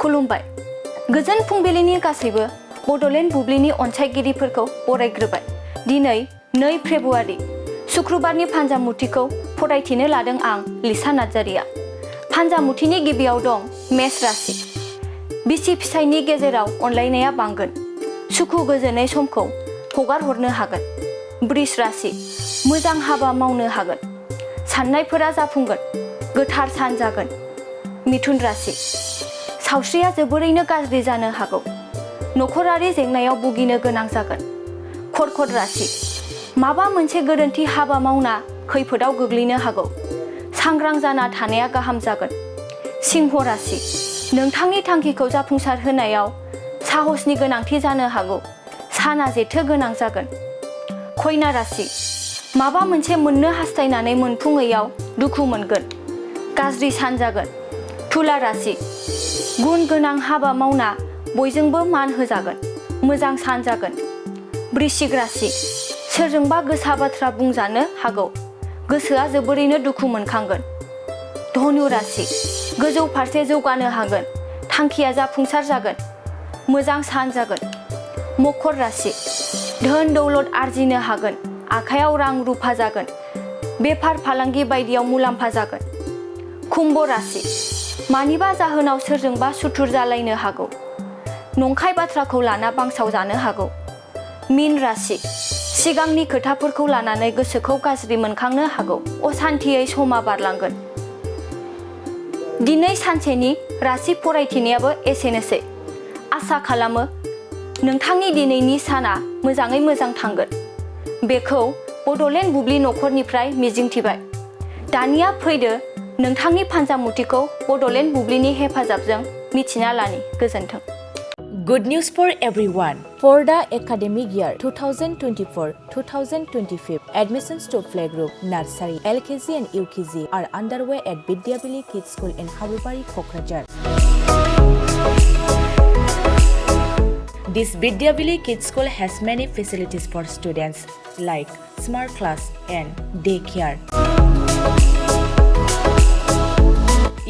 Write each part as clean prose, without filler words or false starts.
खुलुमबाय। गोजोन फुंबिलिनि गासैबो बड'लेण्ड बुब्लिनि अनसायगिरिफोरखौ बरायग्रोबाय। दिनै 2 फेब्रुआरि शुक्रबारनि फान्जामुथिखौ फरायथिनो लादों आं लिसा नार्जारिया। फान्जामुथिनि गिबियाव दं मेष राशि। बिसि फिसायनि गेजेराव अनलायनाया बांगोन। सुखु गोजोनै समखौ हगार हरनो हागोन। वृष राशि। मोजां हाबा मावनो हागोन। साननायफोरा जाफुंगोन। गोथार सान जागोन। मिथुन राशि। सावस्रिया जोबोरैनो गाज्रि जानो हागौ। नखरारि जेंनायाव भुगिनो गोनां जागोन। कर्कट राशि। माबा मोनसे गोरोन्थि हाबा मावना खैफोदाव गोग्लैनो हागौ। सांग्रां जाना थानाया गाहाम जागोन। सिंह राशि। नोंथांनि थांखिखौ जाफुंसार होनायाव साहसनि गोनांथि जानो हागौ। साना जेथो गोनां जागोन। कन्या राशि। माबा मोनसे मोननो हास्थायनानै मोनफुङैयाव दुखु मोनगोन। गाज्रि सान जागोन। तुला राशि। गुन गोनां हाबा मावना बयजोंबो मान होजागोन। मोजां सान जागोन। वृश्चिक राशि। सोरजोंबा गोसा बाथ्रा बुंजानो हागौ। गोसोआ जोबोरैनो दुखु मोनखांगोन। धनु राशि। गोजौ फारसे जौगानो हागोन। थांखिया जाफुंसार जागोन। मोजां सान जागोन। मकर राशि। धोन दौलत आरजिनो हागोन। आखायाव रां रुफा जागोन। बेफार फालांगि बायदियाव मुलाम्फा जागोन। कुम्भ राशि। मानिबा जाहोनाव सोरजोंबा सुथुर जालायनो हागौ। नंखाय बाथ्राखौ लाना बांसाव जानो हागौ। मीन राशि। सिगांनि खोथाफोरखौ लानानै गोसोखौ गाज्रि मोनखांनो हागौ। असान्थियै समा बारलांगोन। दिनै सानसेनि राशि फरायथिनायाबो एसेनोसै। आसा खालामो नोंथांनि दिनैनि साना मोजाङै मोजां थांगोन। बेखौ बड'लेण्ड बुब्लि नखरनिफ्राय मिजिंथिबाय। दानिया फैदो नोंथांनि फान्जामुथिखौ बड'लेण्ड बुब्लिनि हेफाजाबजों मिथिना लानि। गोजोन्थों। Good news for everyone. For the academic year 2024-2025, admissions to playgroup, nursery, LKG and UKG are underway at Vidyavili Kids School in Habubari, Kokrajhar. This Vidyavili Kids School has many facilities for students like smart class and daycare.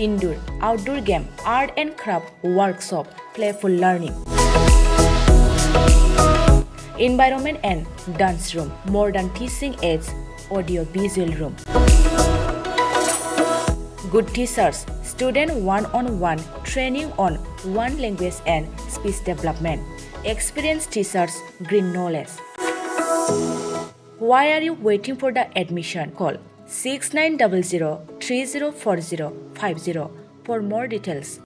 Indoor, outdoor game, art and craft workshop, playful learning. Environment and dance room, modern teaching aids, audio visual room. Good teachers, student one-on-one training on one language and speech development. Experienced teachers, green knowledge. Why are you waiting for the admission? Call 6900 304050 for more details.